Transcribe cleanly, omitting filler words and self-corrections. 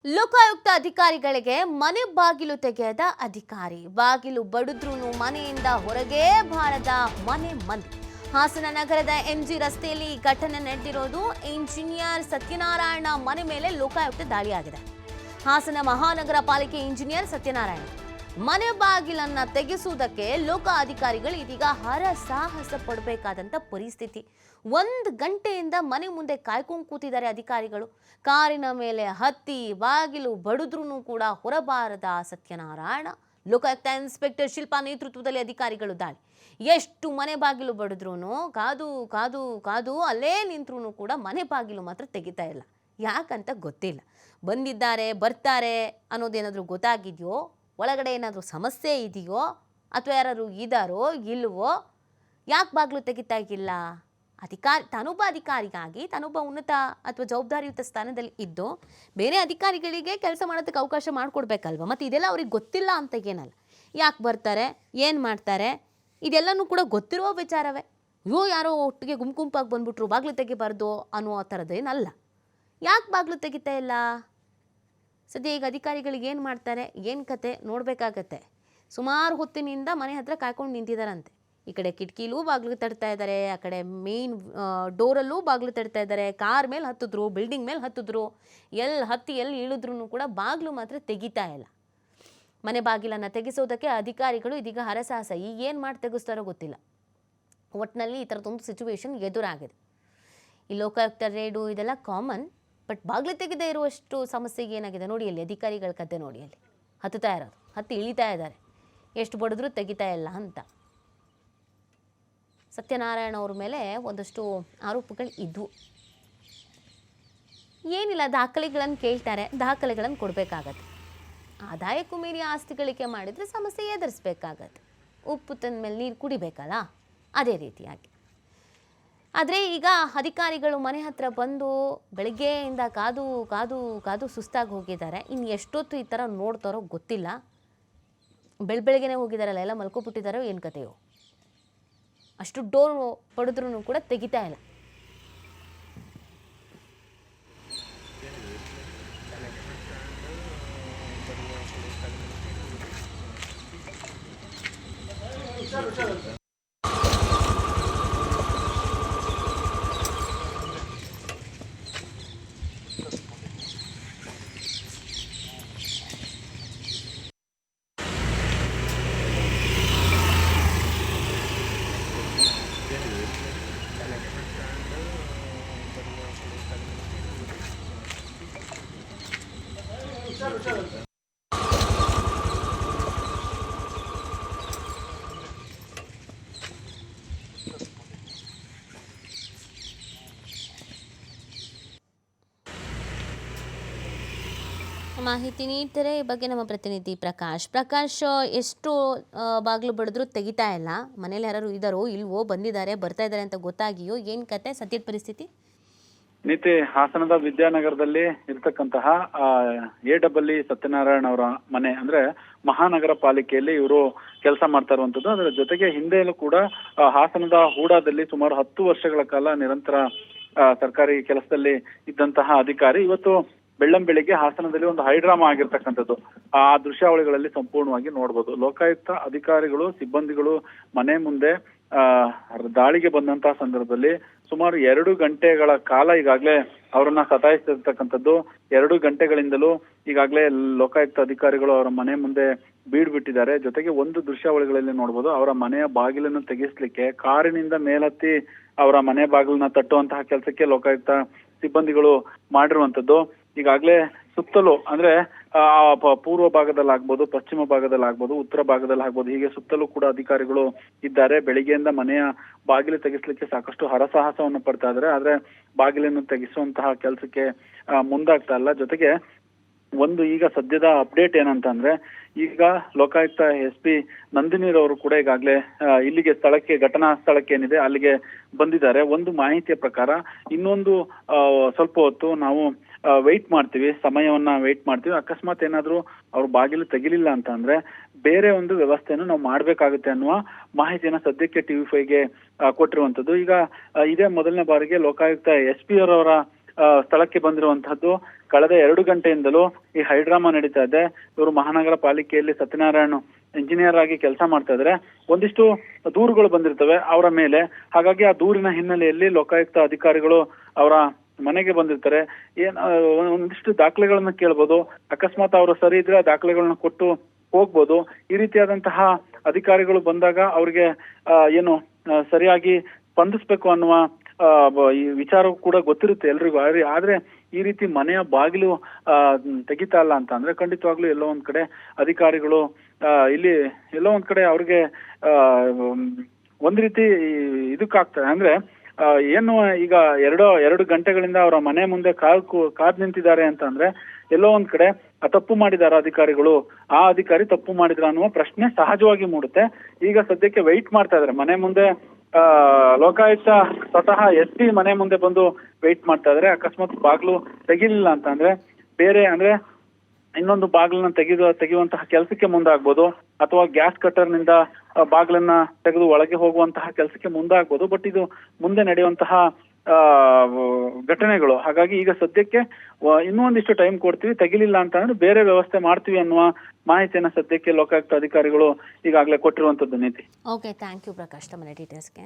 ಲೋಕಾಯುಕ್ತ ಅಧಿಕಾರಿಗಳಿಗೆ ಮನೆ ಬಾಗಿಲು ತೆಗೆಯದ ಅಧಿಕಾರಿ ಬಾಗಿಲು ಬಡಿದ್ರೂ ಮನೆಯಿಂದ ಹೊರಗೇ ಬಾರದ ಮನೆ ಮಂದಿ. ಹಾಸನ ನಗರದ ಎಂಜಿ ರಸ್ತೆಯಲ್ಲಿ ಈ ಘಟನೆ ನಡೆದಿರೋದು. ಇಂಜಿನಿಯರ್ ಸತ್ಯನಾರಾಯಣ ಮನೆ ಮೇಲೆ ಲೋಕಾಯುಕ್ತ ದಾಳಿಯಾಗಿದೆ. ಹಾಸನ ಮಹಾನಗರ ಪಾಲಿಕೆ ಇಂಜಿನಿಯರ್ ಸತ್ಯನಾರಾಯಣ ಮನೆ ಬಾಗಿಲನ್ನ ತೆಗೆಸುವುದಕ್ಕೆ ಲೋಕ ಅಧಿಕಾರಿಗಳು ಇದೀಗ ಹರಸಾಹಸ ಪಡಬೇಕಾದಂತ ಪರಿಸ್ಥಿತಿ. 1 ಗಂಟೆಯಿಂದ ಮನೆ ಮುಂದೆ ಕಾಯ್ಕೊಂಡು ಕೂತಿದ್ದಾರೆ ಅಧಿಕಾರಿಗಳು. ಕಾರಿನ ಮೇಲೆ ಹತ್ತಿ ಬಾಗಿಲು ಬಡಿದ್ರೂ ಕೂಡ ಹೊರಬಾರದ ಸತ್ಯನಾರಾಯಣ. ಲೋಕಾಯುಕ್ತ ಇನ್ಸ್ಪೆಕ್ಟರ್ ಶಿಲ್ಪಾ ನೇತೃತ್ವದಲ್ಲಿ ಅಧಿಕಾರಿಗಳು ದಾಳಿ. ಎಷ್ಟು ಮನೆ ಬಾಗಿಲು ಬಡಿದ್ರೂ ಕಾದು ಕಾದು ಕಾದು ಅಲ್ಲೇ ನಿಂತ್ರೂ ಕೂಡ ಮನೆ ಬಾಗಿಲು ಮಾತ್ರ ತೆಗಿತಾ ಇಲ್ಲ. ಯಾಕಂತ ಗೊತ್ತಿಲ್ಲ. ಬಂದಿದ್ದಾರೆ ಬರ್ತಾರೆ ಅನ್ನೋದೇನಾದರೂ ಗೊತ್ತಾಗಿದೆಯೋ, ಒಳಗಡೆ ಏನಾದರೂ ಸಮಸ್ಯೆ ಇದೆಯೋ, ಅಥವಾ ಯಾರು ಇದ್ದಾರೋ ಇಲ್ವೋ, ಯಾಕೆ ಬಾಗಿಲು ತೆಗಿತಾ ಇಲ್ಲ? ತಾನೊಬ್ಬ ಅಧಿಕಾರಿಗಾಗಿ ತಾನೊಬ್ಬ ಉನ್ನತ ಅಥವಾ ಜವಾಬ್ದಾರಿಯುತ ಸ್ಥಾನದಲ್ಲಿ ಇದ್ದು ಬೇರೆ ಅಧಿಕಾರಿಗಳಿಗೆ ಕೆಲಸ ಮಾಡೋದಕ್ಕೆ ಅವಕಾಶ ಮಾಡಿಕೊಡ್ಬೇಕಲ್ವ. ಮತ್ತು ಇದೆಲ್ಲ ಅವ್ರಿಗೆ ಗೊತ್ತಿಲ್ಲ ಅಂತ ಏನಲ್ಲ. ಯಾಕೆ ಬರ್ತಾರೆ, ಏನು ಮಾಡ್ತಾರೆ, ಇದೆಲ್ಲನೂ ಕೂಡ ಗೊತ್ತಿರುವ ವಿಚಾರವೇ. ಯಾರೋ ಒಟ್ಟಿಗೆ ಗುಂಪಾಗಿ ಬಂದ್ಬಿಟ್ರು ಬಾಗಿಲು ತೆಗಿಬಾರ್ದು ಅನ್ನೋ ಥರದ್ದೇನಲ್ಲ. ಯಾಕೆ ಬಾಗಿಲು ತೆಗಿತಾ ಇಲ್ಲ? ಸದ್ಯ ಈಗ ಅಧಿಕಾರಿಗಳಿಗೆ ಏನು ಮಾಡ್ತಾರೆ, ಏನು ಕತೆ ನೋಡಬೇಕಾಗತ್ತೆ. ಸುಮಾರು ಹೊತ್ತಿನಿಂದ ಮನೆ ಹತ್ರ ಕಾಯ್ಕೊಂಡು ನಿಂತಿದ್ದಾರಂತೆ. ಈ ಕಡೆ ಕಿಟಕಿಲೂ ಬಾಗಿಲು ತಡ್ತಾ ಇದ್ದಾರೆ, ಆ ಕಡೆ ಮೇನ್ ಡೋರಲ್ಲೂ ಬಾಗಿಲು ತಡ್ತಾ ಇದ್ದಾರೆ. ಕಾರ್ ಮೇಲೆ ಹತ್ತಿದ್ರು, ಬಿಲ್ಡಿಂಗ್ ಮೇಲೆ ಹತ್ತಿದ್ರು, ಎಲ್ಲಿ ಇಳಿದ್ರೂ ಕೂಡ ಬಾಗಿಲು ಮಾತ್ರ ತೆಗಿತಾ ಇಲ್ಲ. ಮನೆ ಬಾಗಿಲನ್ನು ತೆಗೆಸೋದಕ್ಕೆ ಅಧಿಕಾರಿಗಳು ಇದೀಗ ಹರಸಾಹಸ. ಈಗ ಏನು ಮಾಡಿ ತೆಗೆಸ್ತಾರೋ ಗೊತ್ತಿಲ್ಲ. ಒಟ್ಟಿನಲ್ಲಿ ಈ ಥರದೊಂದು ಸಿಚುವೇಶನ್ ಎದುರಾಗಿದೆ. ಈ ಲೋಕಾಯುಕ್ತ ರೇಡು ಇದೆಲ್ಲ ಕಾಮನ್. ಬಟ್ ಬಾಗಿಲು ತೆಗೆದೇ ಇರುವಷ್ಟು ಸಮಸ್ಯೆಗೆ ಏನಾಗಿದೆ ನೋಡಿ. ಅಲ್ಲಿ ಅಧಿಕಾರಿಗಳ ಕತೆ ನೋಡಿ, ಅಲ್ಲಿ ಹತ್ತುತ್ತಾ ಇರೋದು, ಹತ್ತಿ ಇಳಿತಾ ಇದ್ದಾರೆ, ಎಷ್ಟು ಬಡಿದ್ರೂ ತೆಗಿತಾ ಇಲ್ಲ ಅಂತ. ಸತ್ಯನಾರಾಯಣ ಅವ್ರ ಮೇಲೆ ಒಂದಷ್ಟು ಆರೋಪಗಳು ಇದ್ವು. ಏನಿಲ್ಲ, ದಾಖಲೆಗಳನ್ನು ಕೇಳ್ತಾರೆ, ದಾಖಲೆಗಳನ್ನು ಕೊಡಬೇಕಾಗತ್ತೆ. ಆದಾಯಕ್ಕೂ ಮೀರಿ ಆಸ್ತಿ ಗಳಿಕೆ ಮಾಡಿದರೆ ಸಮಸ್ಯೆ ಎದುರಿಸ್ಬೇಕಾಗತ್ತೆ. ಉಪ್ಪು ತಂದ ಮೇಲೆ ನೀರು ಕುಡಿಬೇಕಲ್ಲ, ಅದೇ ರೀತಿಯಾಗಿ. ಆದರೆ ಈಗ ಅಧಿಕಾರಿಗಳು ಮನೆ ಹತ್ರ ಬಂದು ಬೆಳಗ್ಗೆಯಿಂದ ಕಾದು ಕಾದು ಕಾದು ಸುಸ್ತಾಗಿ ಹೋಗಿದ್ದಾರೆ. ಇನ್ನು ಎಷ್ಟೊತ್ತು ಈ ಥರ ನೋಡ್ತಾರೋ ಗೊತ್ತಿಲ್ಲ. ಬೆಳಗ್ಗೆನೇ ಹೋಗಿದ್ದಾರಲ್ಲ, ಎಲ್ಲ ಮಲ್ಕೊಬಿಟ್ಟಿದ್ದಾರೋ ಏನು ಕತೆಯೋ. ಅಷ್ಟು ಡೋರ್ ಪಡೆದ್ರೂ ಕೂಡ ತೆಗಿತಾ ಇಲ್ಲ. ಮಾಹಿತಿ ನೀಡ್ತಾರೆ ಈ ಬಗ್ಗೆ ನಮ್ಮ ಪ್ರತಿನಿಧಿ ಪ್ರಕಾಶ್. ಎಷ್ಟು ಬಾಗಿಲು ಬಡಿದ್ರೂ ತೆಗಿತಾ ಇಲ್ಲ. ಮನೇಲಿ ಯಾರು ಇದ್ದಾರೋ ಇಲ್ವೋ, ಬಂದಿದ್ದಾರೆ ಬರ್ತಾ ಇದ್ದಾರೆ ಅಂತ ಗೊತ್ತಾಗಿಯೋ, ಏನು ಕತೆ ಸದ್ಯದ ಪರಿಸ್ಥಿತಿ? ನೀತಿ ಹಾಸನದ ವಿದ್ಯಾನಗರದಲ್ಲಿ ಇರ್ತಕ್ಕಂತಹ ಎಡಬ್ಲ್ಇ ಸತ್ಯನಾರಾಯಣ ಅವರ ಮನೆ, ಅಂದ್ರೆ ಮಹಾನಗರ ಪಾಲಿಕೆಯಲ್ಲಿ ಇವರು ಕೆಲಸ ಮಾಡ್ತಾ ಇರುವಂತದ್ದು. ಅದರ ಜೊತೆಗೆ ಹಿಂದೆಯಲ್ಲೂ ಕೂಡ ಹಾಸನದ ಹೂಡಾದಲ್ಲಿ ಸುಮಾರು 10 ವರ್ಷಗಳ ಕಾಲ ನಿರಂತರ ಸರ್ಕಾರಿ ಕೆಲಸದಲ್ಲಿ ಇದ್ದಂತಹ ಅಧಿಕಾರಿ ಇವತ್ತು ಬೆಳ್ಳಂಬೆಳಿಗ್ಗೆ ಹಾಸನದಲ್ಲಿ ಒಂದು ಹೈಡ್ರಾಮಾ ಆಗಿರ್ತಕ್ಕಂಥದ್ದು ಆ ದೃಶ್ಯಾವಳಿಗಳಲ್ಲಿ ಸಂಪೂರ್ಣವಾಗಿ ನೋಡ್ಬೋದು. ಲೋಕಾಯುಕ್ತ ಅಧಿಕಾರಿಗಳು ಸಿಬ್ಬಂದಿಗಳು ಮನೆ ಮುಂದೆ ದಾಳಿಗೆ ಬಂದಂತಹ ಸಂದರ್ಭದಲ್ಲಿ ಸುಮಾರು 2 ಗಂಟೆಗಳ ಕಾಲ ಈಗಾಗಲೇ ಅವರನ್ನ ಸತಾಯಿಸ್ತಿರ್ತಕ್ಕಂಥದ್ದು. 2 ಗಂಟೆಗಳಿಂದಲೂ ಈಗಾಗಲೇ ಲೋಕಾಯುಕ್ತ ಅಧಿಕಾರಿಗಳು ಅವರ ಮನೆ ಮುಂದೆ ಬೀಡ್ಬಿಟ್ಟಿದ್ದಾರೆ. ಜೊತೆಗೆ ಒಂದು ದೃಶ್ಯಾವಳಿಗಳಲ್ಲಿ ನೋಡ್ಬೋದು, ಅವರ ಮನೆಯ ಬಾಗಿಲನ್ನು ತೆಗೆಸ್ಲಿಕ್ಕೆ ಕಾರಿನಿಂದ ಮೇಲತ್ತಿ ಅವರ ಮನೆ ಬಾಗಿಲನ್ನ ತಟ್ಟುವಂತಹ ಕೆಲಸಕ್ಕೆ ಲೋಕಾಯುಕ್ತ ಸಿಬ್ಬಂದಿಗಳು ಮಾಡಿರುವಂತದ್ದು. ಈಗಾಗಲೇ ಸುತ್ತಲೂ ಅಂದ್ರೆ ಪೂರ್ವ ಭಾಗದಲ್ಲಾಗ್ಬೋದು, ಪಶ್ಚಿಮ ಭಾಗದಲ್ಲಾಗ್ಬೋದು, ಉತ್ತರ ಭಾಗದಲ್ಲಾಗ್ಬೋದು, ಹೀಗೆ ಸುತ್ತಲೂ ಕೂಡ ಅಧಿಕಾರಿಗಳು ಇದ್ದಾರೆ. ಬೆಳಿಗ್ಗೆಯಿಂದ ಮನೆಯ ಬಾಗಿಲು ತೆಗೆಸ್ಲಿಕ್ಕೆ ಸಾಕಷ್ಟು ಹರಸಾಹಸವನ್ನು ಪಡ್ತಾ ಇದ್ದಾರೆ. ಆದ್ರೆ ಬಾಗಿಲನ್ನು ತೆಗೆಸುವಂತಹ ಕೆಲಸಕ್ಕೆ ಮುಂದಾಗ್ತಾ ಇಲ್ಲ. ಜೊತೆಗೆ ಒಂದು ಈಗ ಸದ್ಯದ ಅಪ್ಡೇಟ್ ಏನಂತ ಅಂದ್ರೆ, ಈಗ ಲೋಕಾಯುಕ್ತ SP ನಂದಿನಿರವರು ಕೂಡ ಈಗಾಗಲೇ ಇಲ್ಲಿಗೆ ಸ್ಥಳಕ್ಕೆ, ಘಟನಾ ಸ್ಥಳಕ್ಕೆ ಏನಿದೆ ಅಲ್ಲಿಗೆ ಬಂದಿದ್ದಾರೆ. ಒಂದು ಮಾಹಿತಿಯ ಪ್ರಕಾರ ಇನ್ನೊಂದು ಸ್ವಲ್ಪ ಹೊತ್ತು ನಾವು ಸಮಯವನ್ನ ವೇಟ್ ಮಾಡ್ತೀವಿ. ಅಕಸ್ಮಾತ್ ಏನಾದ್ರೂ ಅವ್ರು ಬಾಗಿಲು ತೆಗಿಲಿಲ್ಲ ಅಂತ ಅಂದ್ರೆ ಬೇರೆ ಒಂದು ವ್ಯವಸ್ಥೆಯನ್ನು ನಾವು ಮಾಡ್ಬೇಕಾಗುತ್ತೆ ಅನ್ನುವ ಮಾಹಿತಿಯನ್ನ ಸದ್ಯಕ್ಕೆ TV5ಗೆ ಕೊಟ್ಟಿರುವಂತದ್ದು. ಈಗ ಇದೇ ಮೊದಲನೇ ಬಾರಿಗೆ ಲೋಕಾಯುಕ್ತ SP ಅವರವರ ಸ್ಥಳಕ್ಕೆ ಬಂದಿರುವಂತಹದ್ದು. ಕಳೆದ 2 ಗಂಟೆಯಿಂದಲೂ ಈ ಹೈಡ್ರಾಮಾ ನಡೀತಾ ಇದೆ. ಇವರು ಮಹಾನಗರ ಪಾಲಿಕೆಯಲ್ಲಿ ಸತ್ಯನಾರಾಯಣ್ ಇಂಜಿನಿಯರ್ ಆಗಿ ಕೆಲಸ ಮಾಡ್ತಾ ಇದ್ದಾರೆ. ಒಂದಿಷ್ಟು ದೂರುಗಳು ಬಂದಿರ್ತವೆ ಅವರ ಮೇಲೆ. ಹಾಗಾಗಿ ಆ ದೂರಿನ ಹಿನ್ನೆಲೆಯಲ್ಲಿ ಲೋಕಾಯುಕ್ತ ಅಧಿಕಾರಿಗಳು ಅವರ ಮನೆಗೆ ಬಂದಿರ್ತಾರೆ. ಒಂದಿಷ್ಟು ದಾಖಲೆಗಳನ್ನ ಕೇಳ್ಬೋದು. ಅಕಸ್ಮಾತ್ ಅವರು ಸರಿ ಇದ್ರೆ ಆ ದಾಖಲೆಗಳನ್ನ ಕೊಟ್ಟು ಹೋಗ್ಬೋದು. ಈ ರೀತಿಯಾದಂತಹ ಅಧಿಕಾರಿಗಳು ಬಂದಾಗ ಅವ್ರಿಗೆ ಏನು ಸರಿಯಾಗಿ ಸ್ಪಂದಿಸ್ಬೇಕು ಅನ್ನುವ ಈ ವಿಚಾರ ಕೂಡ ಗೊತ್ತಿರುತ್ತೆ ಎಲ್ರಿಗೂ. ಆದ್ರೆ ಈ ರೀತಿ ಮನೆಯ ಬಾಗಿಲು ತೆಗಿತಾ ಇಲ್ಲ ಅಂತ ಅಂದ್ರೆ ಖಂಡಿತವಾಗ್ಲೂ ಎಲ್ಲೋ ಒಂದ್ ಕಡೆ ಅಧಿಕಾರಿಗಳು ಇಲ್ಲಿ ಎಲ್ಲೋ ಒಂದ್ ಕಡೆ ಅವ್ರಿಗೆ ಒಂದ್ ರೀತಿ ಇದಕ್ಕಾಗ್ತದೆ. ಅಂದ್ರೆ ಏನು ಈಗ 2 ಗಂಟೆಗಳಿಂದ ಅವರ ಮನೆ ಮುಂದೆ ಕಾದ್ ನಿಂತಿದ್ದಾರೆ ಅಂತ ಅಂದ್ರೆ ಎಲ್ಲೋ ಒಂದ್ ಕಡೆ ತಪ್ಪು ಮಾಡಿದಾರ ಅಧಿಕಾರಿಗಳು, ಆ ಅಧಿಕಾರಿ ತಪ್ಪು ಮಾಡಿದ್ರ ಅನ್ನುವ ಪ್ರಶ್ನೆ ಸಹಜವಾಗಿ ಮೂಡುತ್ತೆ. ಈಗ ಸದ್ಯಕ್ಕೆ ವೆಯ್ಟ್ ಮಾಡ್ತಾ ಇದಾರೆ ಮನೆ ಮುಂದೆ. ಲೋಕಾಯುಕ್ತ ಸ್ವತಃ SP ಮನೆ ಮುಂದೆ ಬಂದು ವೆಯ್ಟ್ ಮಾಡ್ತಾ ಇದಾರೆ. ಅಕಸ್ಮಾತ್ ಬಾಗ್ಲು ತೆಗಿಲಿಲ್ಲ ಅಂತ ಅಂದ್ರೆ ಬೇರೆ ಅಂದ್ರೆ ಇನ್ನೊಂದು ಬಾಗಿಲನ್ನ ತೆಗೆಯುವಂತಹ ಕೆಲಸಕ್ಕೆ ಮುಂದಾಗ್ಬೋದು, ಅಥವಾ ಗ್ಯಾಸ್ ಕಟರ್ ನಿಂದ ಬಾಗಿಲನ್ನ ತೆಗೆದು ಒಳಗೆ ಹೋಗುವಂತಹ ಕೆಲಸಕ್ಕೆ ಮುಂದಾಗ್ಬೋದು. ಬಟ್ ಇದು ಮುಂದೆ ನಡೆಯುವಂತಹ ಘಟನೆಗಳು. ಹಾಗಾಗಿ ಈಗ ಸದ್ಯಕ್ಕೆ ಇನ್ನೂ ಒಂದಿಷ್ಟು ಟೈಮ್ ಕೊಡ್ತೀವಿ, ತೆಗಿಲಿಲ್ಲ ಅಂತ ಅಂದ್ರೆ ಬೇರೆ ವ್ಯವಸ್ಥೆ ಮಾಡ್ತೀವಿ ಅನ್ನುವ ಮಾಹಿತಿಯನ್ನ ಸದ್ಯಕ್ಕೆ ಲೋಕಾಯುಕ್ತ ಅಧಿಕಾರಿಗಳು ಈಗಾಗಲೇ ಕೊಟ್ಟಿರುವಂತದ್ದು. ನೀತಿ. ಓಕೆ, ಥ್ಯಾಂಕ್ ಯು ಪ್ರಕಾಶ್, ತಮ್ಮ ಡೀಟೇಲ್ಸ್ಗೆ.